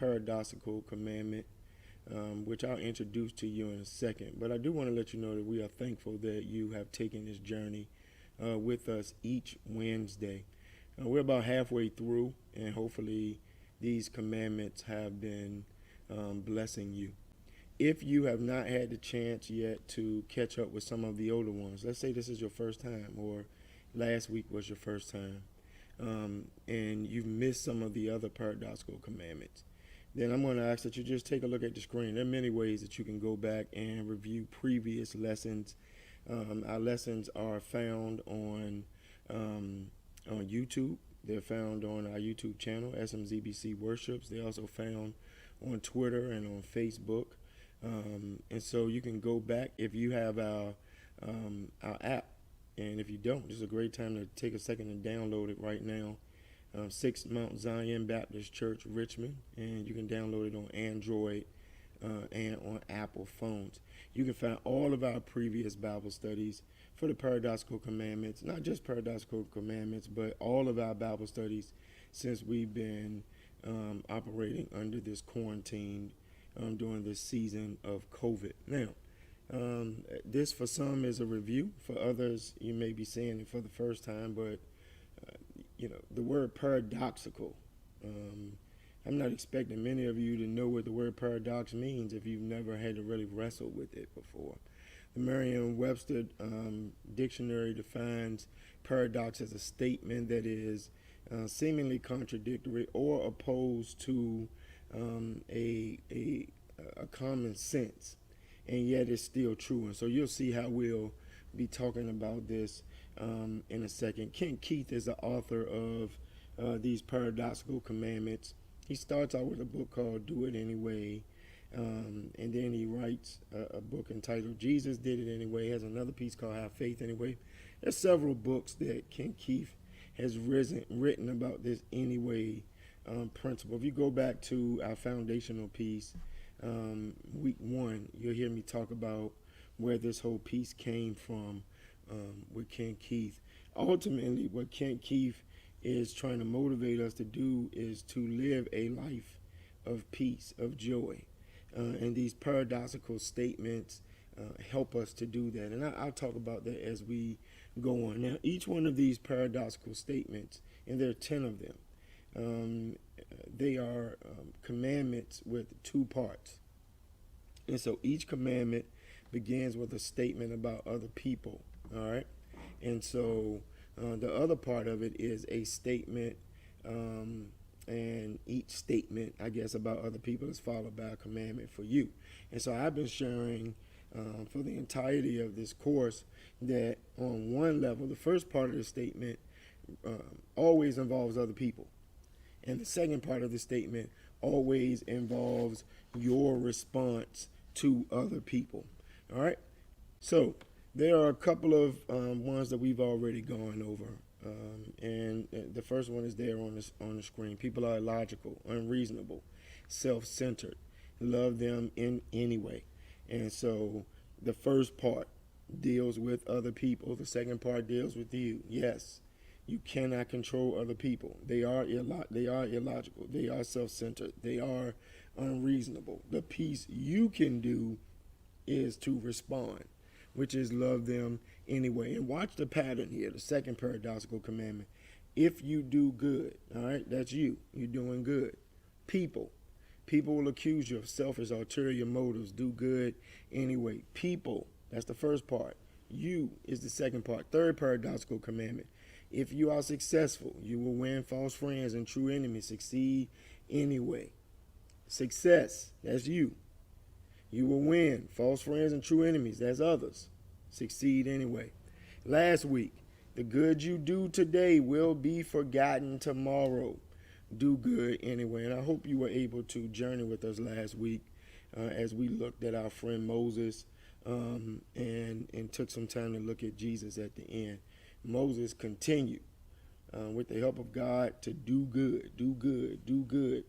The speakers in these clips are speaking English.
paradoxical commandment, which I'll introduce to you in a second. But I do want to let you know that we are thankful that you have taken this journey with us each Wednesday. We're about halfway through, and hopefully these commandments have been blessing you. If you have not had the chance yet to catch up with some of the older ones, let's say this is your first time, or last week was your first time, and you've missed some of the other paradoxical commandments, then I'm going to ask that you just take a look at the screen. There are many ways that you can go back and review previous lessons. Our lessons are found on YouTube. They're found on our YouTube channel, SMZBC Worships. They're also found on Twitter and on Facebook. And so you can go back if you have our app. And if you don't, this is a great time to take a second and download it right now. 6 Mount Zion Baptist Church, Richmond. And you can download it on Android and on Apple phones. You can find all of our previous Bible studies for the Paradoxical Commandments, not just Paradoxical Commandments, but all of our Bible studies since we've been operating under this quarantine during this season of COVID. Now, this for some is a review. For others, you may be seeing it for the first time, but the word paradoxical, I'm not expecting many of you to know what the word paradox means if you've never had to really wrestle with it before. The Merriam-Webster dictionary defines paradox as a statement that is seemingly contradictory or opposed to a common sense, and yet it's still true. And so you'll see how we'll be talking about this in a second. Ken Keith is the author of these paradoxical commandments. He starts out with a book called Do It Anyway, and then he writes a book entitled Jesus Did It Anyway. He has another piece called Have Faith Anyway. There's several books that Ken Keith has written about this anyway principle. If you go back to our foundational piece, week 1, you'll hear me talk about where this whole piece came from with Ken Keith. Ultimately, what Ken Keith is trying to motivate us to do is to live a life of peace, of joy. And these paradoxical statements help us to do that. And I'll talk about that as we go on. Now, each one of these paradoxical statements, and there are 10 of them, they are commandments with 2 parts. And so each commandment begins with a statement about other people, all right? And so the other part of it is a statement, and each statement, I guess, about other people is followed by a commandment for you. And so I've been sharing for the entirety of this course that on one level, the first part of the statement always involves other people. And the second part of the statement always involves your response to other people. All right? So there are a couple of ones that we've already gone over. And the first one is there on the screen. People are illogical, unreasonable, self-centered, love them in any way. And so the first part deals with other people. The second part deals with you. Yes, you cannot control other people. They are illogical. They are self-centered. They are unreasonable. The piece you can do is to respond, which is love them anyway. And watch the pattern here, the second paradoxical commandment. If you do good, all right, that's you. You're doing good. People will accuse you of selfish, ulterior motives. Do good anyway. People, that's the first part. You is the second part. Third paradoxical commandment. If you are successful, you will win false friends and true enemies. Succeed anyway. Success, that's you. You will win false friends and true enemies. That's others. Succeed anyway. Last week, the good you do today will be forgotten tomorrow. Do good anyway. And I hope you were able to journey with us last week as we looked at our friend Moses and took some time to look at Jesus at the end. Moses continued with the help of God to do good, do good, do good.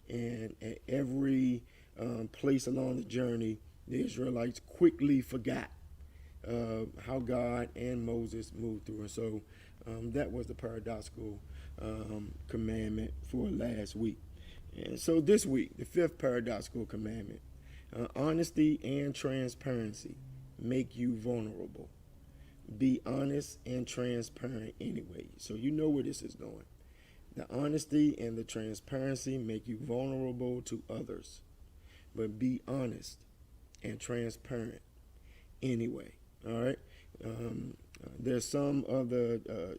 And at every place along the journey, the Israelites quickly forgot how God and Moses moved through. And so that was the paradoxical commandment for last week. And so this week, the fifth paradoxical commandment, honesty and transparency make you vulnerable. Be honest and transparent anyway. So you know where this is going. The honesty and the transparency make you vulnerable to others. But be honest and transparent anyway. All right? There's some of the,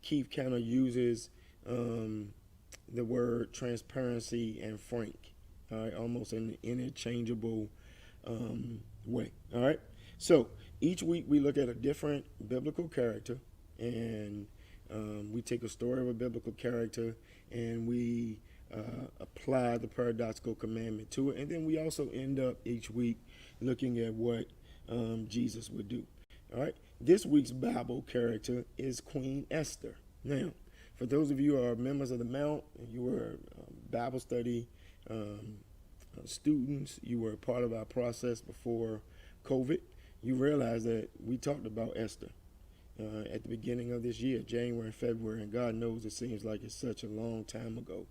Keith kind of uses the word transparency and frank, all right, almost in an interchangeable way. All right? So each week we look at a different biblical character, and we take a story of a biblical character and we apply the paradoxical commandment to it. And then we also end up each week looking at what Jesus would do. All right. This week's Bible character is Queen Esther. Now, for those of you who are members of the Mount, you were Bible study students, you were a part of our process before COVID, you realize that we talked about Esther at the beginning of this year, January and February, and God knows it seems like it's such a long time ago.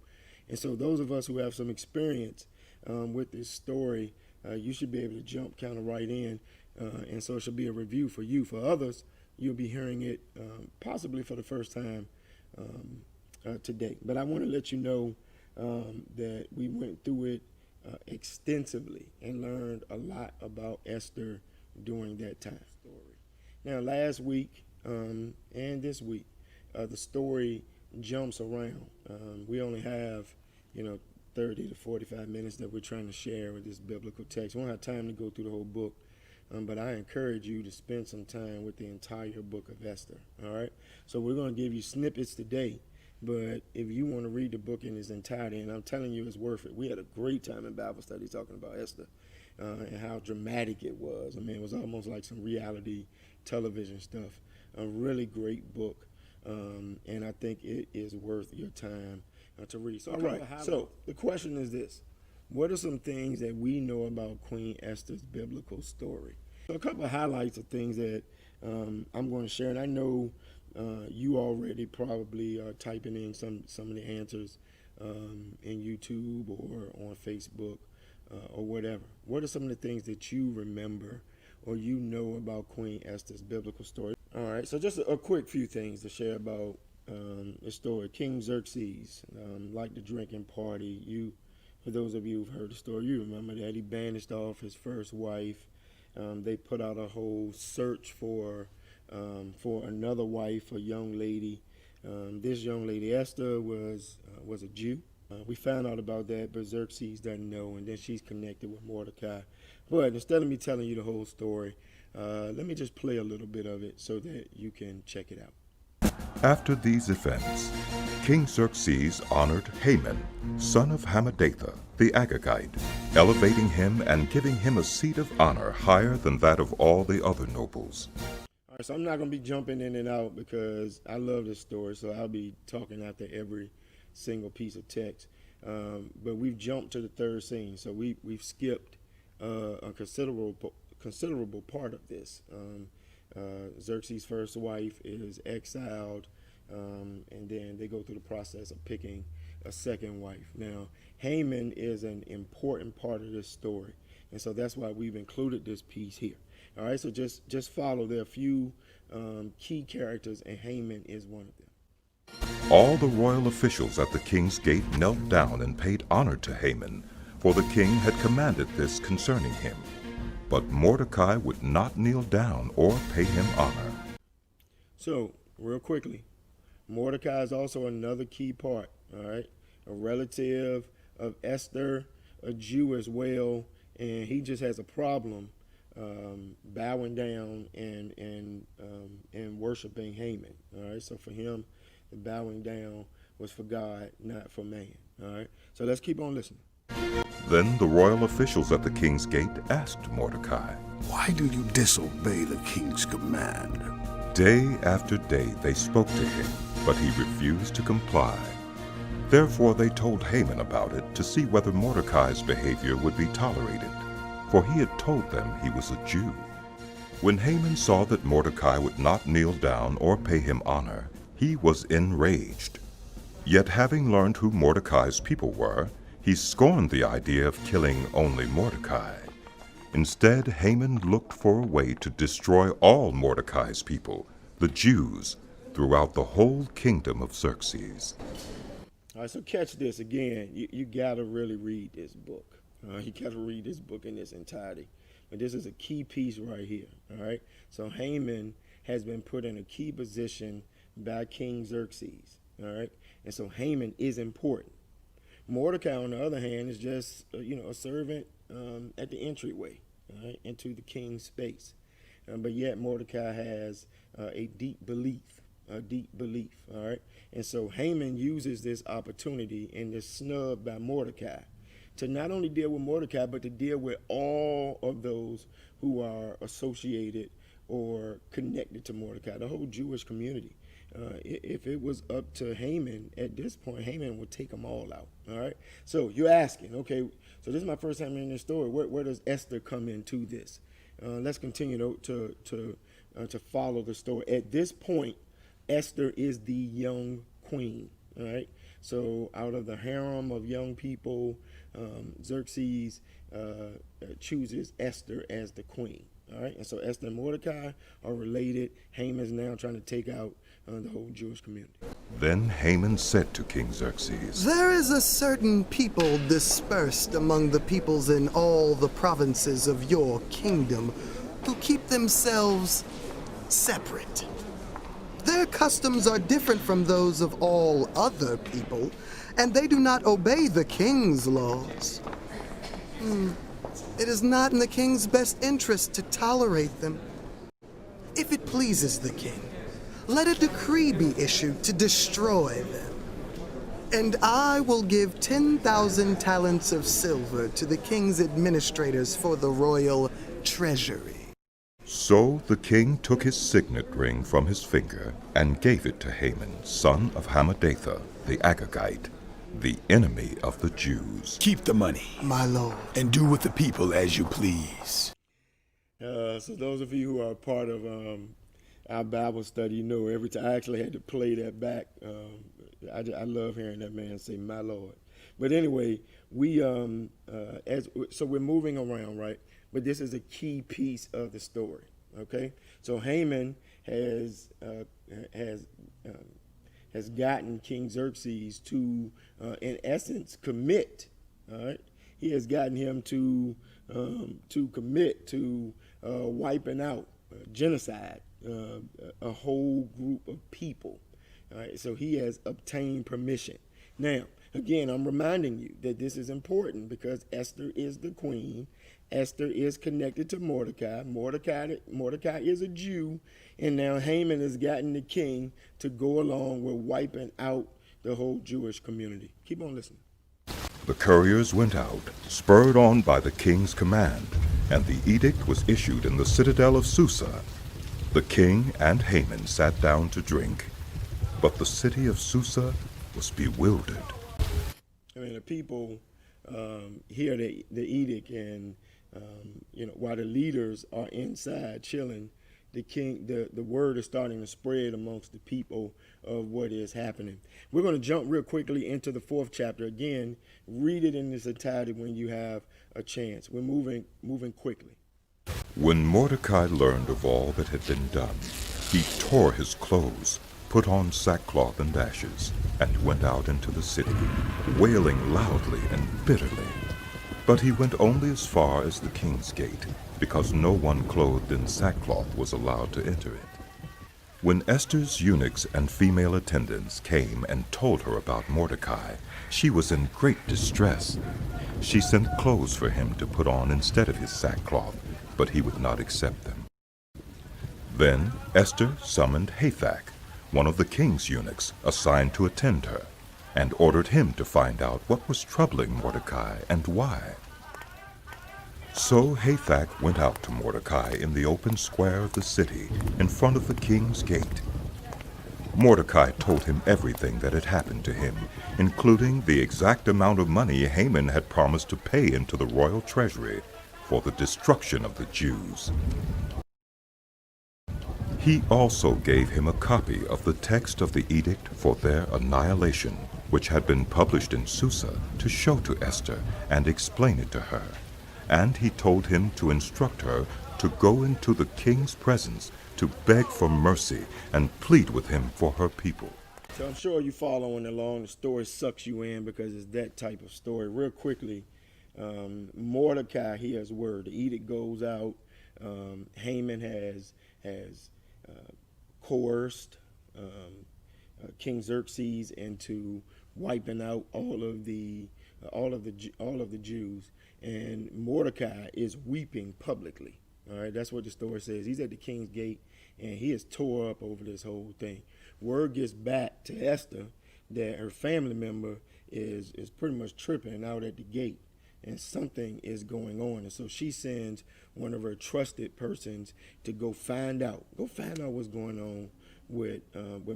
And so those of us who have some experience with this story, you should be able to jump kind of right in. And so it should be a review for you. For others, you'll be hearing it possibly for the first time today. But I want to let you know that we went through it extensively and learned a lot about Esther during that time. Now, last week and this week, the story jumps around. We only have, 30 to 45 minutes that we're trying to share with this biblical text. We won't have time to go through the whole book, but I encourage you to spend some time with the entire book of Esther, all right? So we're going to give you snippets today, but if you want to read the book in its entirety, and I'm telling you it's worth it. We had a great time in Bible study talking about Esther and how dramatic it was. I mean, it was almost like some reality television stuff. A really great book, and I think it is worth your time to read. So, all right, so the question is this. What are some things that we know about Queen Esther's biblical story? So a couple of highlights of things that I'm going to share, and I know you already probably are typing in some of the answers in YouTube or on Facebook or whatever. What are some of the things that you remember or you know about Queen Esther's biblical story? All right, so just a quick few things to share about the story. King Xerxes liked to drink and party. For those of you who've heard the story, you remember that he banished off his first wife. They put out a whole search for another wife, a young lady. This young lady, Esther, was a Jew. We found out about that, but Xerxes doesn't know, and then she's connected with Mordecai. But instead of me telling you the whole story, let me just play a little bit of it so that you can check it out. After these events, King Xerxes honored Haman, son of Hammedatha, the Agagite, elevating him and giving him a seat of honor higher than that of all the other nobles. All right, so I'm not going to be jumping in and out because I love this story, so I'll be talking after every single piece of text. But we've jumped to the third scene, so we've skipped a considerable part of this. Xerxes' first wife is exiled, and then they go through the process of picking a second wife. Now, Haman is an important part of this story, and so that's why we've included this piece here. All right, so just follow. There are a few key characters, and Haman is one of them. All the royal officials at the king's gate knelt down and paid honor to Haman, for the king had commanded this concerning him. But Mordecai would not kneel down or pay him honor. So, real quickly, Mordecai is also another key part, all right? A relative of Esther, a Jew as well, and he just has a problem bowing down and worshiping Haman, all right? So for him, the bowing down was for God, not for man, all right? So let's keep on listening. Then the royal officials at the king's gate asked Mordecai, "Why do you disobey the king's command?" Day after day they spoke to him, but he refused to comply. Therefore they told Haman about it to see whether Mordecai's behavior would be tolerated, for he had told them he was a Jew. When Haman saw that Mordecai would not kneel down or pay him honor, he was enraged. Yet having learned who Mordecai's people were, he scorned the idea of killing only Mordecai. Instead, Haman looked for a way to destroy all Mordecai's people, the Jews, throughout the whole kingdom of Xerxes. All right, so catch this again. You got to really read this book. You got to read this book in its entirety. And this is a key piece right here. All right. So Haman has been put in a key position by King Xerxes. All right. And so Haman is important. Mordecai, on the other hand, is just a servant at the entryway, all right, into the king's space. But yet Mordecai has a deep belief. All right. And so Haman uses this opportunity and this snub by Mordecai to not only deal with Mordecai, but to deal with all of those who are associated or connected to Mordecai, the whole Jewish community. If it was up to Haman at this point, Haman would take them all out. All right. So you're asking, okay, so this is my first time in this story. Where does Esther come into this? Let's continue to follow the story. At this point, Esther is the young queen. All right. So out of the harem of young people, Xerxes chooses Esther as the queen. All right. And so Esther and Mordecai are related. Haman is now trying to take out the whole Jewish community. Then Haman said to King Xerxes, There is a certain people dispersed among the peoples in all the provinces of your kingdom who keep themselves separate. Their customs are different from those of all other people, and they do not obey the king's laws. It is not in the king's best interest to tolerate them. If it pleases the king, let a decree be issued to destroy them. And I will give 10,000 talents of silver to the king's administrators for the royal treasury. So the king took his signet ring from his finger and gave it to Haman, son of Hammedatha, the Agagite, the enemy of the Jews. Keep the money, My lord. and do with the people as you please. So those of you who are part of our Bible study, every time I actually had to play that back. I love hearing that man say, "My Lord." But anyway, so we're moving around, right? But this is a key piece of the story. Okay, so Haman has gotten King Xerxes to, in essence, commit. All right, he has gotten him to commit to wiping out genocide. A whole group of people. All right, so he has obtained permission. Now, again, I'm reminding you that this is important because Esther is the queen. Esther is connected to Mordecai. Mordecai is a Jew, and now Haman has gotten the king to go along with wiping out the whole Jewish community. Keep on listening. The couriers went out, spurred on by the king's command, and the edict was issued in the citadel of Susa. The king and Haman sat down to drink, but the city of Susa was bewildered. I mean, the people hear the edict, and while the leaders are inside chilling, the word is starting to spread amongst the people of what is happening. We're going to jump real quickly into the 4th chapter. Again, read it in its entirety when you have a chance. We're moving quickly. When Mordecai learned of all that had been done, he tore his clothes, put on sackcloth and ashes, and went out into the city, wailing loudly and bitterly. But he went only as far as the king's gate, because no one clothed in sackcloth was allowed to enter it. When Esther's eunuchs and female attendants came and told her about Mordecai, she was in great distress. She sent clothes for him to put on instead of his sackcloth, but he would not accept them. Then Esther summoned Hathach, one of the king's eunuchs assigned to attend her, and ordered him to find out what was troubling Mordecai and why. So Hathach went out to Mordecai in the open square of the city, in front of the king's gate. Mordecai told him everything that had happened to him, including the exact amount of money Haman had promised to pay into the royal treasury for the destruction of the Jews. He also gave him a copy of the text of the edict for their annihilation, which had been published in Susa, to show to Esther and explain it to her. And he told him to instruct her to go into the king's presence to beg for mercy and plead with him for her people. So I'm sure you following along. The story sucks you in because it's that type of story. Real quickly, Mordecai hears word. The edict goes out. Haman has coerced King Xerxes into wiping out all of the Jews, and Mordecai is weeping publicly. All right, that's what the story says. He's at the king's gate, and he is tore up over this whole thing. Word gets back to Esther that her family member is pretty much tripping out at the gate, and something is going on. And so she sends one of her trusted persons to go find out what's going on with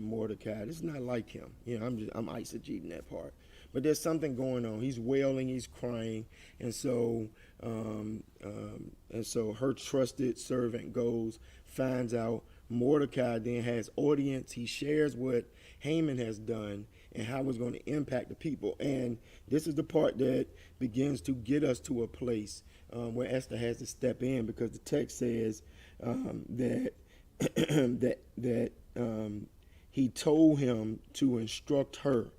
Mordecai. This is not like him. You know, I'm eisegeting that part. But there's something going on. He's wailing, he's crying, and so her trusted servant goes, finds out. Mordecai then has audience. He shares what Haman has done and how it's going to impact the people. And this is the part that begins to get us to a place where Esther has to step in, because the text says that he told him to instruct her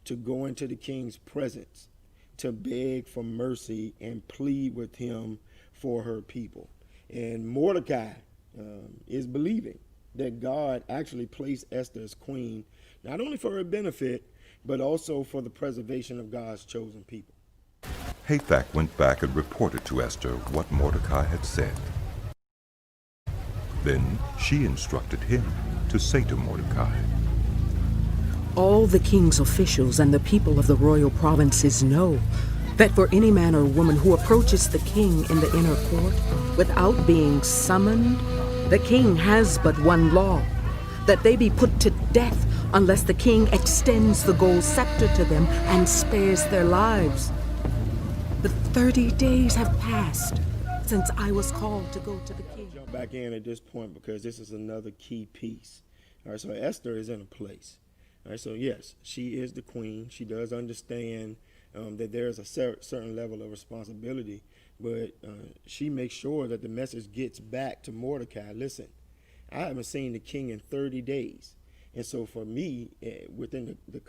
to go into the king's presence to beg for mercy and plead with him for her people. And Mordecai is believing that God actually placed Esther as queen, not only for her benefit, but also for the preservation of God's chosen people. Hathach went back and reported to Esther what Mordecai had said. Then she instructed him to say to Mordecai, "All the king's officials and the people of the royal provinces know that for any man or woman who approaches the king in the inner court without being summoned, the king has but one law, that they be put to death unless the king extends the gold scepter to them and spares their lives. The 30 days have passed since I was called to go to the king." Jump back in at this point because this is another key piece. All right, so Esther is in a place. All right, so yes, she is the queen. She does understand that there is a certain level of responsibility, but she makes sure that the message gets back to Mordecai. Listen, I haven't seen the king in 30 days. And so for me, within the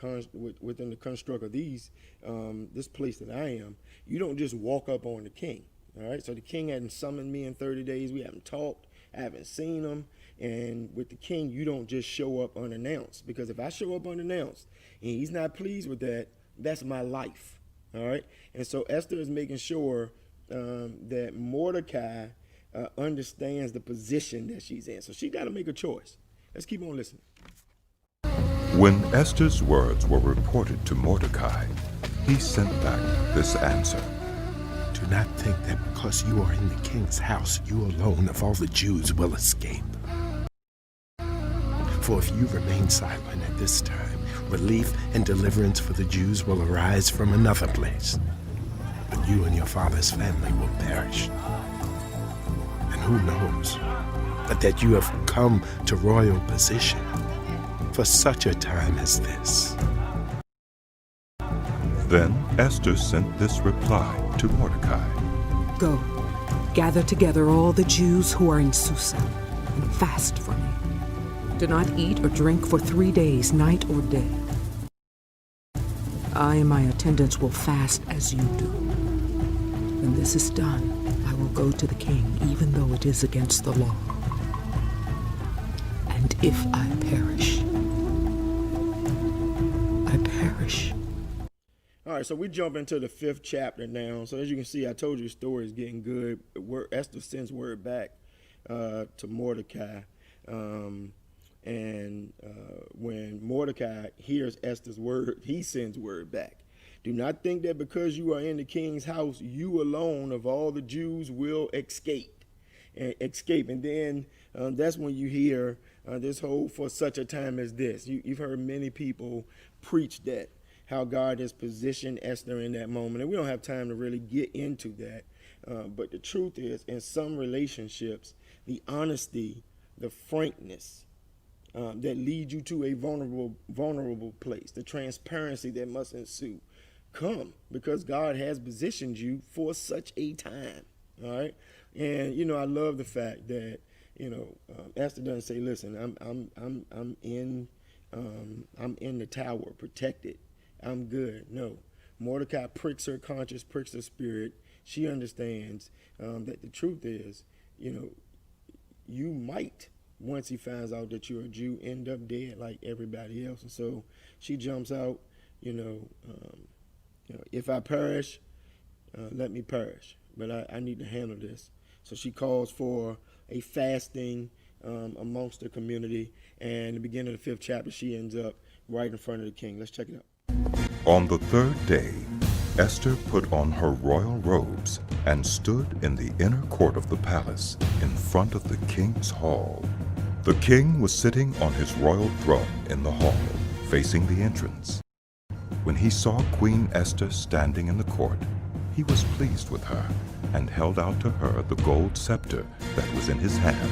construct of this place that I am, you don't just walk up on the king. All right, so the king hadn't summoned me in 30 days. We haven't talked. I haven't seen him. And with the king, you don't just show up unannounced, because if I show up unannounced and he's not pleased with that, that's my life. All right. And so Esther is making sure that Mordecai understands the position that she's in. So she got to make a choice. Let's keep on listening. When Esther's words were reported to Mordecai, he sent back this answer. Do not think that because you are in the king's house, you alone of all the Jews will escape. For if you remain silent at this time, relief and deliverance for the Jews will arise from another place. But you and your father's family will perish. And who knows but that you have come to royal position for such a time as this. Then Esther sent this reply to Mordecai. "Go, gather together all the Jews who are in Susa, and fast for me. Do not eat or drink for 3 days, night or day. I and my attendants will fast as you do. When this is done, I will go to the king, even though it is against the law. And if I perish, I perish." All right, so we jump into the 5th chapter now. So as you can see, I told you the story is getting good. Esther sends word back to Mordecai. When Mordecai hears Esther's word, he sends word back. "Do not think that because you are in the king's house, you alone of all the Jews will escape. And then that's when you hear this whole "for such a time as this." You've heard many people preach that, how God has positioned Esther in that moment. And we don't have time to really get into that. But the truth is, in some relationships, the honesty, the frankness, that lead you to a vulnerable place, the transparency that must ensue. Come, because God has positioned you for such a time. All right, and I love the fact that Esther doesn't say, "Listen, I'm in the tower, protected. I'm good." No, Mordecai pricks her conscience, pricks her spirit. She understands that the truth is, you might, once he finds out that you're a Jew, end up dead like everybody else. And so she jumps out, if I perish, let me perish. But I need to handle this. So she calls for a fasting amongst the community. And in the beginning of the 5th chapter, she ends up right in front of the king. Let's check it out. On the 3rd day, Esther put on her royal robes and stood in the inner court of the palace in front of the king's hall. The king was sitting on his royal throne in the hall, facing the entrance. When he saw Queen Esther standing in the court, he was pleased with her and held out to her the gold scepter that was in his hand.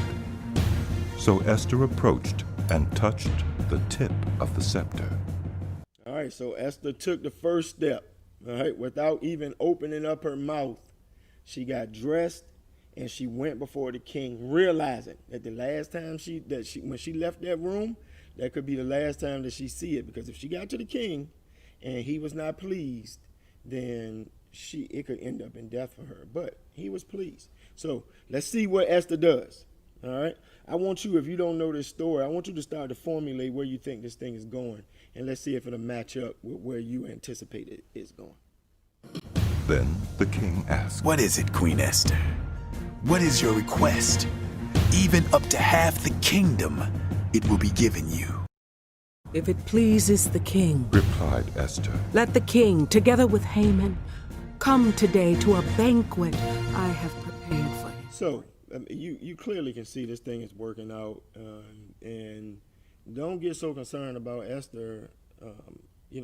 So Esther approached and touched the tip of the scepter. All right, so Esther took the first step, all right, without even opening up her mouth. She got dressed and she went before the king, realizing that the last time when she left that room, that could be the last time that she see it, because if she got to the king and he was not pleased, then it could end up in death for her. But he was pleased. So let's see what Esther does. All right. I want you, if you don't know this story, I want you to start to formulate where you think this thing is going. And let's see if it'll match up with where you anticipate it is going. Then the king asked, "What is it, Queen Esther? What is your request? Even up to half the kingdom, it will be given you." If it pleases the king, replied Esther, let the king, together with Haman, come today to a banquet I have prepared for him. So you clearly can see this thing is working out, and don't get so concerned about Esther,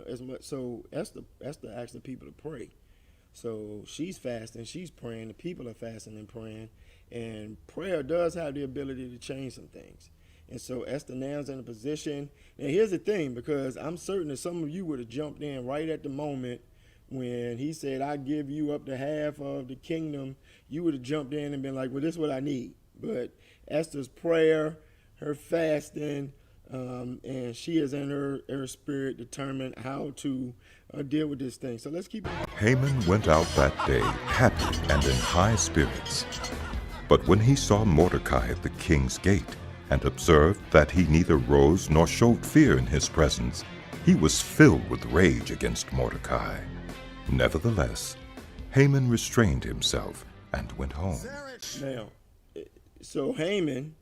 as much. So Esther asked the people to pray. So she's fasting, she's praying, the people are fasting and praying, and prayer does have the ability to change some things. And so Esther now's in a position. Now here's the thing, because I'm certain that some of you would have jumped in right at the moment when he said, "I give you up to half of the kingdom." You would have jumped in and been like, "Well, this is what I need." But Esther's prayer, her fasting, and she is in her spirit determined how to deal with this thing. So let's keep it. Haman went out that day happy and in high spirits. But when he saw Mordecai at the king's gate and observed that he neither rose nor showed fear in his presence, he was filled with rage against Mordecai. Nevertheless, Haman restrained himself and went home. Now, so Haman,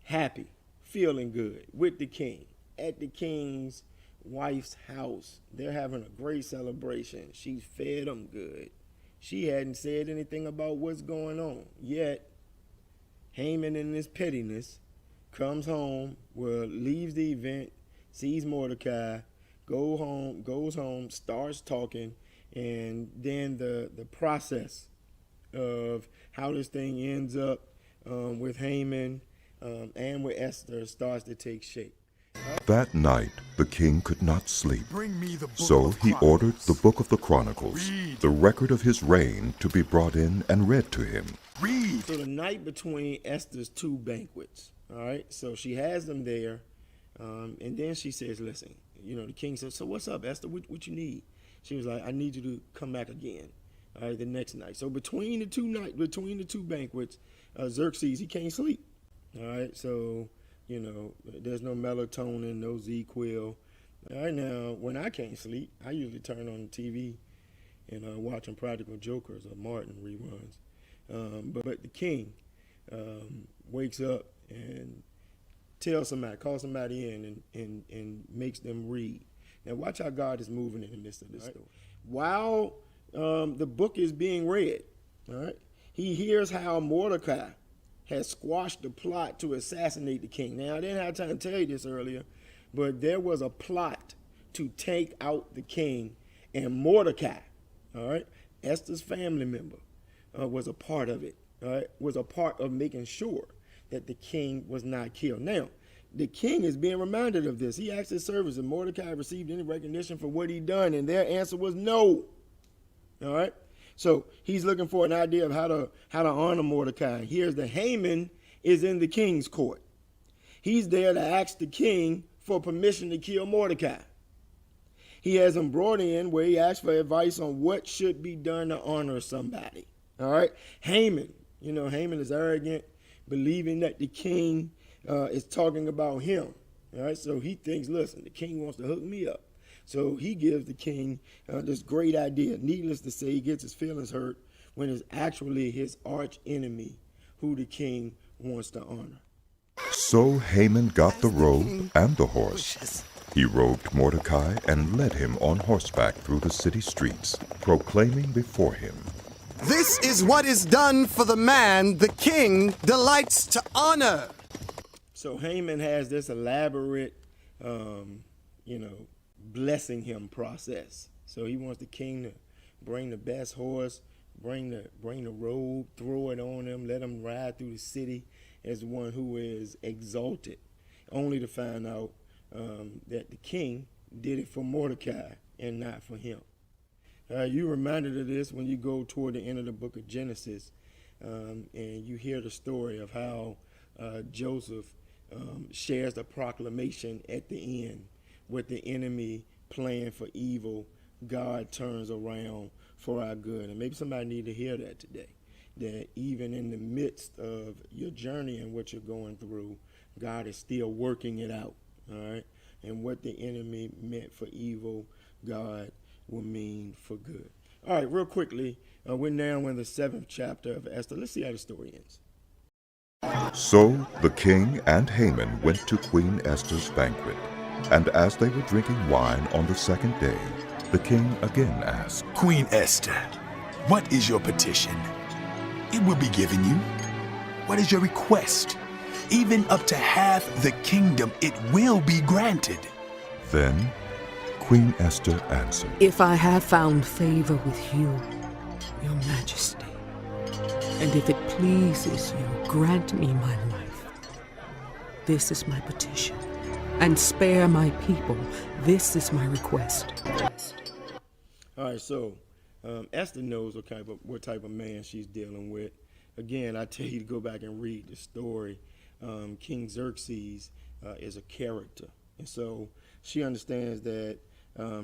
happy, feeling good with the king, at the king's wife's house. They're having a great celebration. She fed them good. She hadn't said anything about what's going on. Yet, Haman in his pettiness comes home, leaves the event, sees Mordecai, goes home, starts talking, and then the process of how this thing ends up with Haman and with Esther starts to take shape. That night the king could not sleep, so he ordered the book of the Chronicles, the record of his reign, to be brought in and read to him. Read. So the night between Esther's 2 banquets, all right, so she has them there, and then she says, "Listen," the king says, "So what's up, Esther? What you need?" She was like, "I need you to come back again, all right, the next night." So between the two banquets, Xerxes, he can't sleep, all right, so there's no melatonin, no Z-Quil. All right, now, when I can't sleep, I usually turn on the TV and watching Practical Jokers or Martin reruns. But the king wakes up and calls somebody in and makes them read. Now, watch how God is moving in the midst of this story. While the book is being read, all right, he hears how Mordecai has squashed the plot to assassinate the king. Now, I didn't have time to tell you this earlier, but there was a plot to take out the king, and Mordecai, all right, Esther's family member, was a part of it, all right, was a part of making sure that the king was not killed. Now, the king is being reminded of this. He asked his servants if Mordecai received any recognition for what he'd done, and their answer was no. All right? So he's looking for an idea of how to honor Mordecai. Here's the Haman is in the king's court. He's there to ask the king for permission to kill Mordecai. He has him brought in where he asks for advice on what should be done to honor somebody. All right? Haman, Haman is arrogant, believing that the king is talking about him. All right? So he thinks, listen, the king wants to hook me up. So he gives the king this great idea. Needless to say, he gets his feelings hurt when it's actually his arch enemy who the king wants to honor. So Haman got the robe and the horse. He robed Mordecai and led him on horseback through the city streets, proclaiming before him, "This is what is done for the man the king delights to honor." So Haman has this elaborate, blessing him process. So he wants the king to bring the best horse, bring the robe, throw it on him, let him ride through the city as one who is exalted, only to find out that the king did it for Mordecai and not for him. You're reminded of this when you go toward the end of the book of Genesis, and you hear the story of how Joseph shares the proclamation at the end. With the enemy playing for evil, God turns around for our good. And maybe somebody need to hear that today, that even in the midst of your journey and what you're going through, God is still working it out, all right? And what the enemy meant for evil, God will mean for good. All right, real quickly, we're now in the 7th chapter of Esther. Let's see how the story ends. So the king and Haman went to Queen Esther's banquet. And as they were drinking wine on the second day, the king again asked, Queen Esther, what is your petition? It will be given you. What is your request? Even up to half the kingdom, it will be granted. Then Queen Esther answered, If I have found favor with you, your majesty, and if it pleases you, grant me my life. This is my petition. And spare my people. This is my request. All right, so Esther knows what type of man she's dealing with. Again, I tell you to go back and read the story. King Xerxes is a character, and so she understands that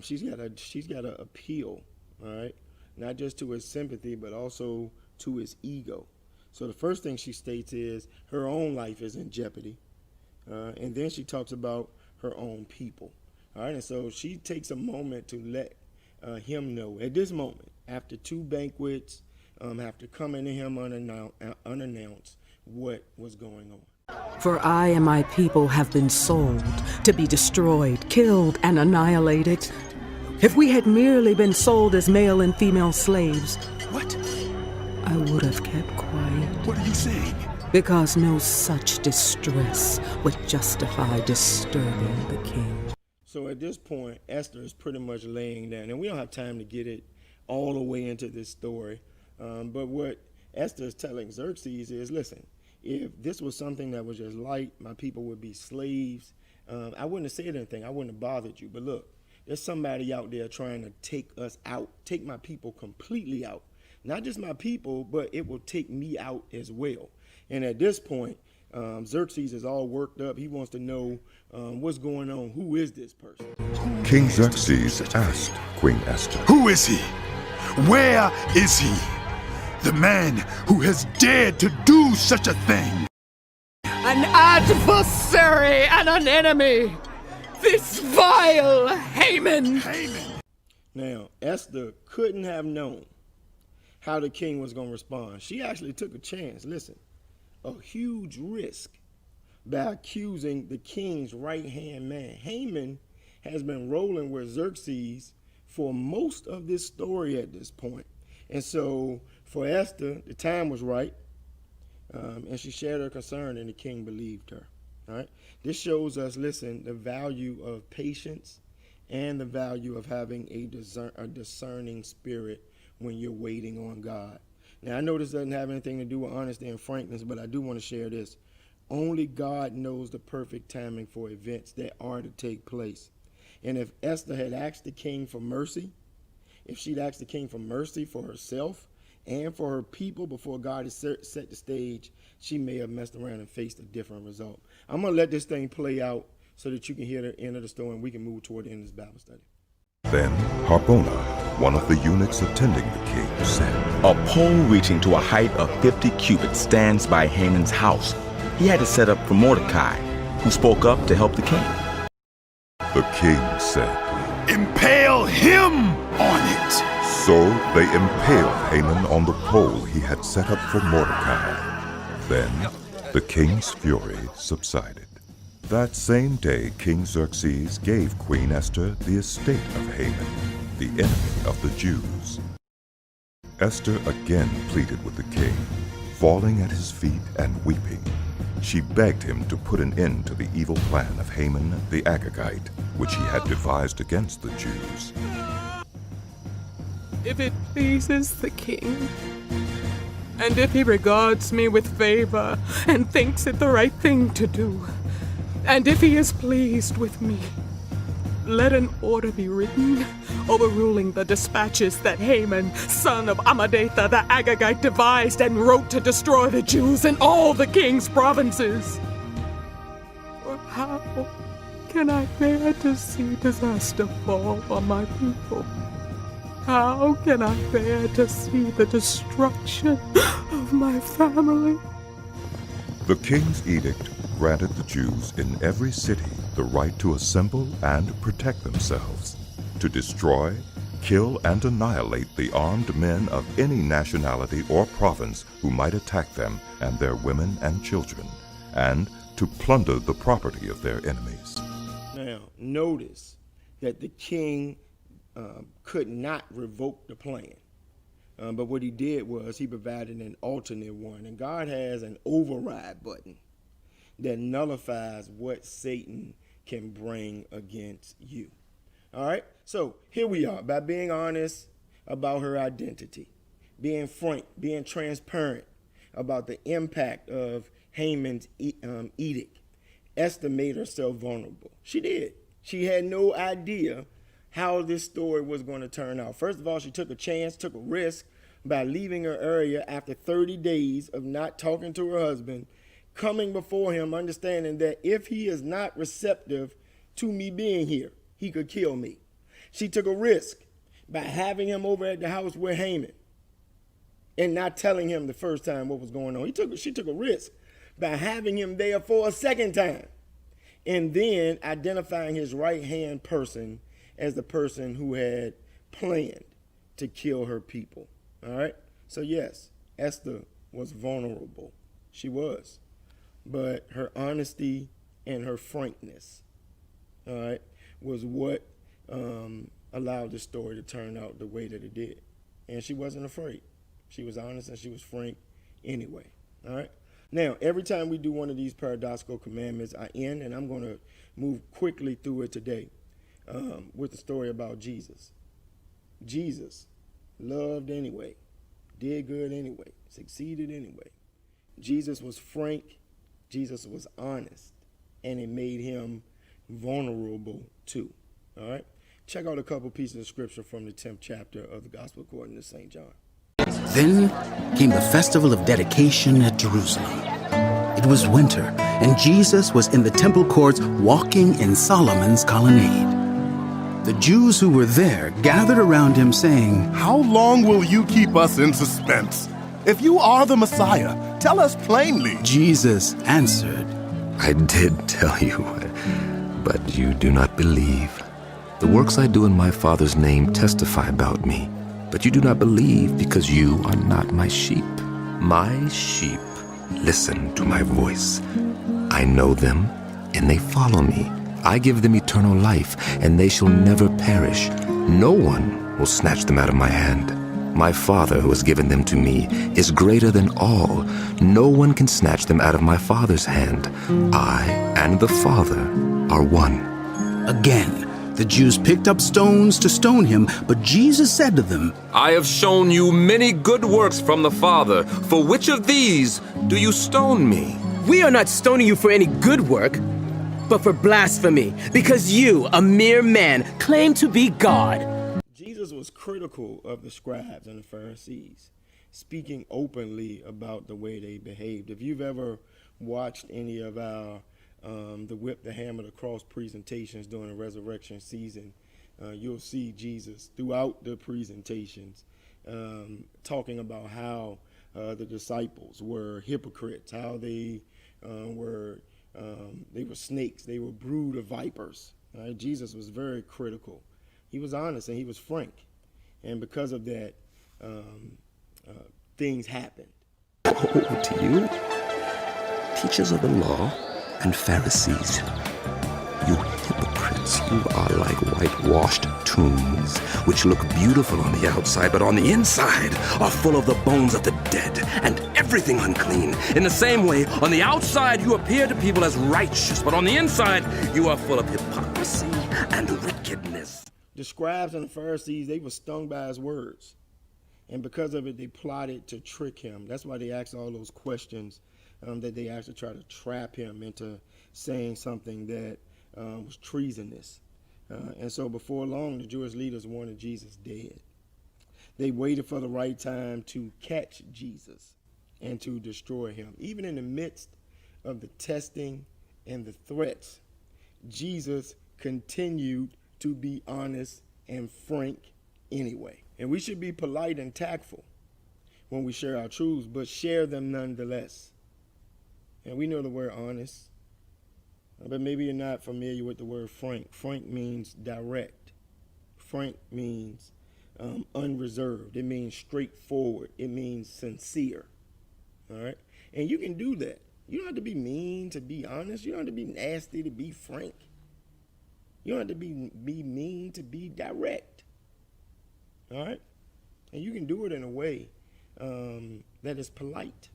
she's got to appeal, all right, not just to his sympathy, but also to his ego. So the first thing she states is her own life is in jeopardy. And then she talks about her own people. All right, and so she takes a moment to let him know at this moment, after 2 banquets, after coming to him unannounced, what was going on. For I and my people have been sold to be destroyed, killed, and annihilated. If we had merely been sold as male and female slaves, What? I would have kept quiet. What are you saying? Because no such distress would justify disturbing the king. So at this point, Esther is pretty much laying down, and we don't have time to get it all the way into this story. But what Esther is telling Xerxes is, listen, if this was something that was just light, my people would be slaves, I wouldn't have said anything. I wouldn't have bothered you. But look, there's somebody out there trying to take us out, take my people completely out. Not just my people, but it will take me out as well. And at this point, Xerxes is all worked up. He wants to know what's going on. Who is this person? King Xerxes asked Queen Esther, Who is he? Where is he? The man who has dared to do such a thing. An adversary and an enemy! This vile Haman! Now, Esther couldn't have known how the king was going to respond. She actually took a chance. Listen, a huge risk by accusing the king's right-hand man. Haman has been rolling with Xerxes for most of this story at this point. And so for Esther, the time was right, and she shared her concern, and the king believed her. All right. This shows us, listen, the value of patience and the value of having a discerning spirit when you're waiting on God. Now, I know this doesn't have anything to do with honesty and frankness, but I do want to share this. Only God knows the perfect timing for events that are to take place. And if Esther had asked the king for mercy, if she'd asked the king for mercy for herself and for her people before God had set the stage, she may have messed around and faced a different result. I'm going to let this thing play out so that you can hear the end of the story and we can move toward the end of this Bible study. Then Harbona, one of the eunuchs attending the king, said, A pole reaching to a height of 50 cubits stands by Haman's house. He had it set up for Mordecai, who spoke up to help the king. The king said, Impale him on it. So they impaled Haman on the pole he had set up for Mordecai. Then the king's fury subsided. That same day, King Xerxes gave Queen Esther the estate of Haman, the enemy of the Jews. Esther again pleaded with the king, falling at his feet and weeping. She begged him to put an end to the evil plan of Haman the Agagite, which he had devised against the Jews. If it pleases the king, and if he regards me with favor and thinks it the right thing to do, and if he is pleased with me, let an order be written overruling the dispatches that Haman, son of Hammedatha the Agagite, devised and wrote to destroy the Jews in all the king's provinces. For how can I bear to see disaster fall on my people? How can I bear to see the destruction of my family? The king's edict granted the Jews in every city the right to assemble and protect themselves, to destroy, kill, and annihilate the armed men of any nationality or province who might attack them and their women and children, and to plunder the property of their enemies. Now, notice that the king could not revoke the plan. But what he did was he provided an alternate one. And God has an override button that nullifies what Satan can bring against you. All right? So here we are, by being honest about her identity, being frank, being transparent about the impact of Haman's edict. Esther made herself vulnerable. She did. She had no idea how this story was going to turn out. First of all, she took a chance, took a risk by leaving her area after 30 days of not talking to her husband, coming before him, understanding that if he is not receptive to me being here, he could kill me. She took a risk by having him over at the house with Haman and not telling him the first time what was going on. She took a risk by having him there for a second time and then identifying his right-hand person as the person who had planned to kill her people. All right? So yes, Esther was vulnerable. She was. But her honesty and her frankness, all right, was what allowed the story to turn out the way that it did. And she wasn't afraid. She was honest and she was frank anyway. All right? Now, every time we do one of these paradoxical commandments, I end, and I'm going to move quickly through it today with the story about Jesus. Jesus loved anyway, did good anyway, succeeded anyway. Jesus was frank, Jesus was honest, and it made him vulnerable too. All right? Check out a couple pieces of scripture from the 10th chapter of the Gospel according to St. John. Then came the festival of dedication at Jerusalem. It was winter, and Jesus was in the temple courts walking in Solomon's colonnade. The Jews who were there gathered around him, saying, How long will you keep us in suspense? If you are the Messiah, tell us plainly. Jesus answered, I did tell you, but you do not believe. The works I do in my Father's name testify about me, but you do not believe because you are not my sheep. My sheep listen to my voice. I know them, and they follow me. I give them eternal life, and they shall never perish. No one will snatch them out of my hand. My Father, who has given them to me, is greater than all. No one can snatch them out of my Father's hand. I and the Father are one. Again, the Jews picked up stones to stone him, but Jesus said to them, I have shown you many good works from the Father. For which of these do you stone me? We are not stoning you for any good work, but for blasphemy, because you, a mere man, claim to be God. Jesus was critical of the scribes and the Pharisees, speaking openly about the way they behaved. If you've ever watched any of our the whip, the hammer, the cross presentations during the resurrection season, you'll see Jesus throughout the presentations talking about how the disciples were hypocrites, how they were snakes, they were brood of vipers. Right? Jesus was very critical. He was honest and he was frank, and because of that, things happened. Woe to you, teachers of the law and Pharisees, you hypocrites! You are like whitewashed tombs, which look beautiful on the outside, but on the inside are full of the bones of the dead and everything unclean. In the same way, on the outside you appear to people as righteous, but on the inside you are full of hypocrisy and wickedness. The scribes and the Pharisees, they were stung by his words. And because of it, they plotted to trick him. That's why they asked all those questions that they actually tried to trap him into saying something that was treasonous. And so before long, the Jewish leaders wanted Jesus dead. They waited for the right time to catch Jesus and to destroy him. Even in the midst of the testing and the threats, Jesus continued to be honest and frank anyway. And we should be polite and tactful when we share our truths, but share them nonetheless. And we know the word honest, but maybe you're not familiar with the word frank. Frank means direct. Frank means unreserved. It means straightforward. It means sincere. All right? And you can do that. You don't have to be mean to be honest. You don't have to be nasty to be frank. You don't have to be mean to be direct. All right? And you can do it in a way that is polite.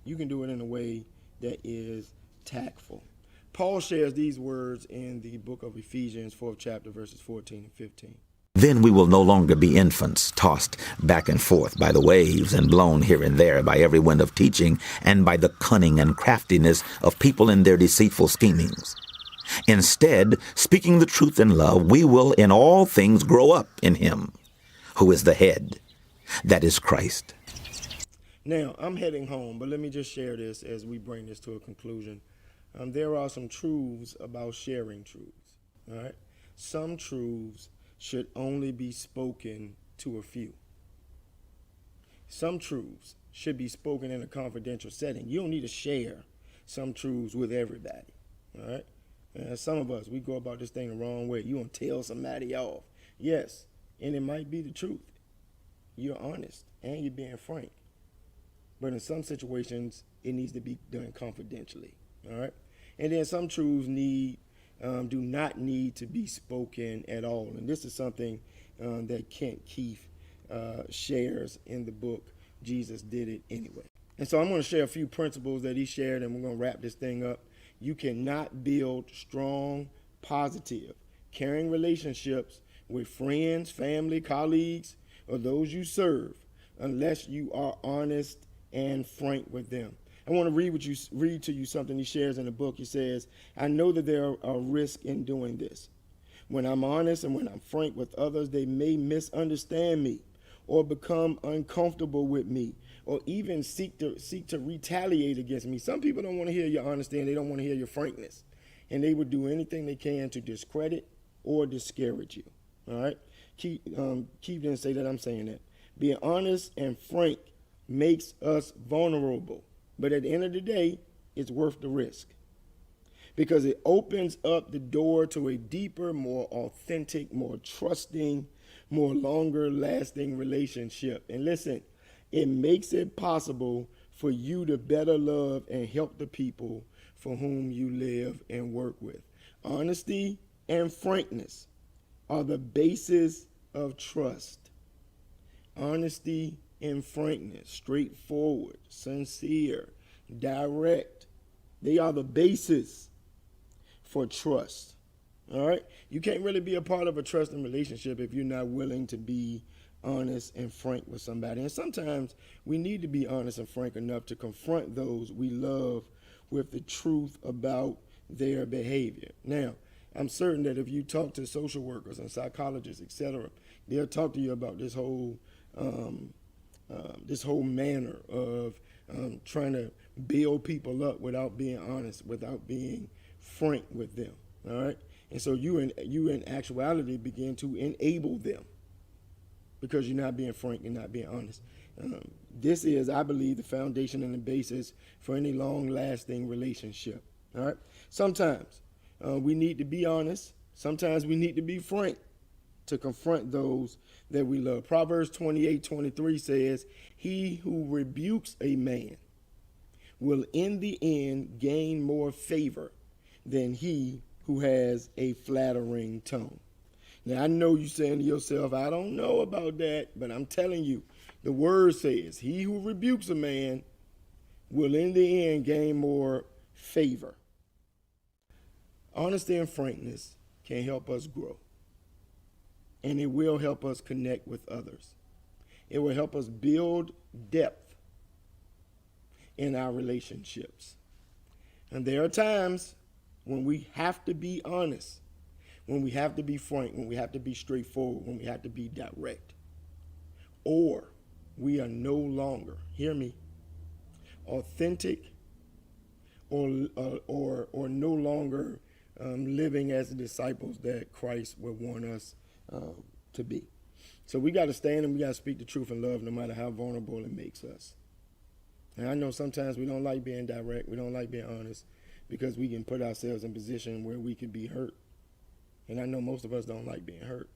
You can do it in a way that is tactful. Paul shares these words in the book of Ephesians, 4th chapter, verses 14 and 15. Then we will no longer be infants, tossed back and forth by the waves and blown here and there by every wind of teaching and by the cunning and craftiness of people in their deceitful schemings. Instead, speaking the truth in love, we will in all things grow up in him, who is the head, that is Christ. Now, I'm heading home, but let me just share this as we bring this to a conclusion. There are some truths about sharing truths. All right? Some truths should only be spoken to a few. Some truths should be spoken in a confidential setting. You don't need to share some truths with everybody. All right? Some of us, we go about this thing the wrong way. You want to tell somebody off. Yes, and it might be the truth. You're honest and you're being frank. But in some situations, it needs to be done confidentially. All right? And then some truths do not need to be spoken at all. And this is something that Kent Keith shares in the book, Jesus Did It Anyway. And so I'm going to share a few principles that he shared, and we're going to wrap this thing up. You cannot build strong, positive, caring relationships with friends, family, colleagues, or those you serve unless you are honest and frank with them. I want to read to you something he shares in the book. He says, I know that there are risks in doing this. When I'm honest and when I'm frank with others, they may misunderstand me or become uncomfortable with me or even seek to retaliate against me. Some people don't want to hear your honesty and they don't want to hear your frankness. And they would do anything they can to discredit or discourage you. All right? Keep didn't say that, I'm saying that. Being honest and frank makes us vulnerable. But at the end of the day, it's worth the risk because it opens up the door to a deeper, more authentic, more trusting, more longer lasting relationship. And listen, it makes it possible for you to better love and help the people for whom you live and work with. Honesty and frankness are the basis of trust. Honesty and frankness, straightforward, sincere, direct. They are the basis for trust. All right? You can't really be a part of a trusting relationship if you're not willing to be honest and frank with somebody. And sometimes we need to be honest and frank enough to confront those we love with the truth about their behavior. Now, I'm certain that if you talk to social workers and psychologists, etc., they'll talk to you about this whole manner of trying to build people up without being honest, without being frank with them. All right, and so you in actuality begin to enable them because you're not being frank and not being honest. This is, I believe, the foundation and the basis for any long-lasting relationship. All right. Sometimes we need to be honest. Sometimes we need to be frank to confront those that we love. Proverbs 28:23 says, "He who rebukes a man will in the end gain more favor than he who has a flattering tongue." Now, I know you're saying to yourself, I don't know about that, but I'm telling you, the word says, he who rebukes a man will in the end gain more favor. Honesty and frankness can help us grow, and it will help us connect with others. It will help us build depth in our relationships. And there are times when we have to be honest, when we have to be frank, when we have to be straightforward, when we have to be direct. Or we are no longer, hear me, authentic or no longer living as the disciples that Christ would want us to be. So we got to stand and we got to speak the truth in love no matter how vulnerable it makes us. And I know sometimes we don't like being direct, we don't like being honest, because we can put ourselves in a position where we could be hurt. And I know most of us don't like being hurt.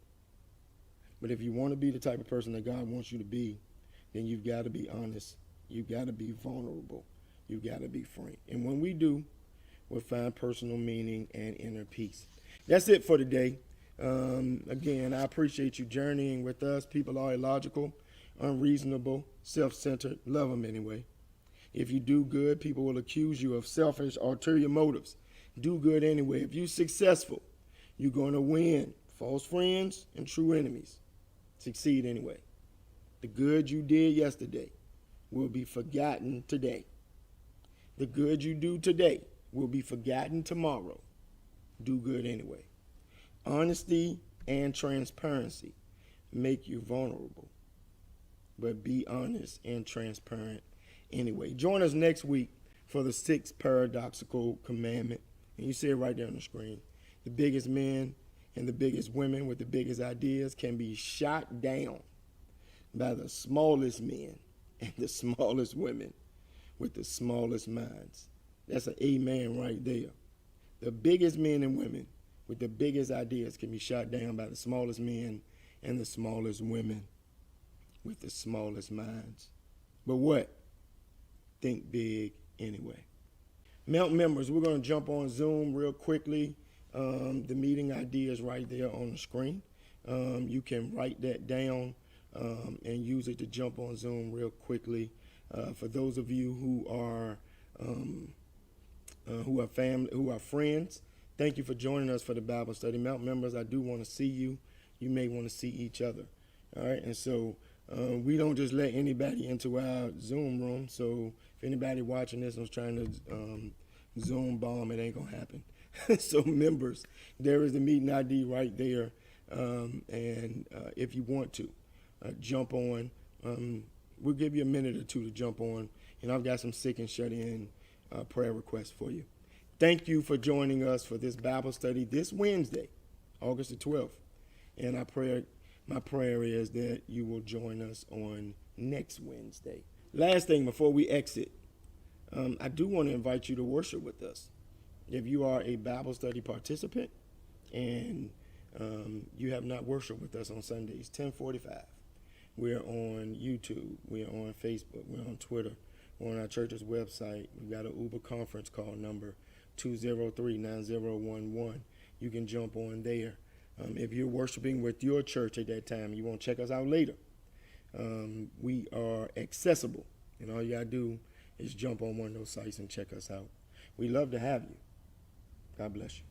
But if you want to be the type of person that God wants you to be, then you've got to be honest. You've got to be vulnerable. You've got to be frank. And when we do, we'll find personal meaning and inner peace. That's it for today. Again, I appreciate you journeying with us. People are illogical, unreasonable, self-centered. Love them anyway. If you do good, people will accuse you of selfish, ulterior motives. Do good anyway. If you're successful, you're going to win. False friends and true enemies. Succeed anyway. The good you did yesterday will be forgotten today. The good you do today will be forgotten tomorrow. Do good anyway. Honesty and transparency make you vulnerable. But be honest and transparent anyway. Join us next week for the 6th paradoxical commandment. And you see it right there on the screen. The biggest men and the biggest women with the biggest ideas can be shot down by the smallest men and the smallest women with the smallest minds. That's an amen right there. The biggest men and women with the biggest ideas can be shot down by the smallest men and the smallest women with the smallest minds. But what? Think big anyway. Mount members, we're going to jump on Zoom real quickly. The meeting ID is right there on the screen. You can write that down and use it to jump on Zoom real quickly. For those of you who are family, who are friends, thank you for joining us for the Bible study. Mount members, I do want to see you. You may want to see each other. All right, and so we don't just let anybody into our Zoom room. So if anybody watching this was trying to Zoom bomb, it ain't gonna happen. So members, there is the meeting ID right there, and if you want to jump on, we'll give you a minute or two to jump on, and I've got some sick and shut in prayer requests for you. Thank you for joining us for this Bible study this Wednesday, August the 12th, and my prayer is that you will join us on next Wednesday. Last thing before we exit, I do want to invite you to worship with us. If you are a Bible study participant and you have not worshiped with us on Sundays, 10:45, we're on YouTube, we're on Facebook, we're on Twitter, we're on our church's website. We've got an Uber conference call number, 203-9011. You can jump on there. If you're worshiping with your church at that time, you want to check us out later. We are accessible, and all you got to do is jump on one of those sites and check us out. We love to have you. God bless you.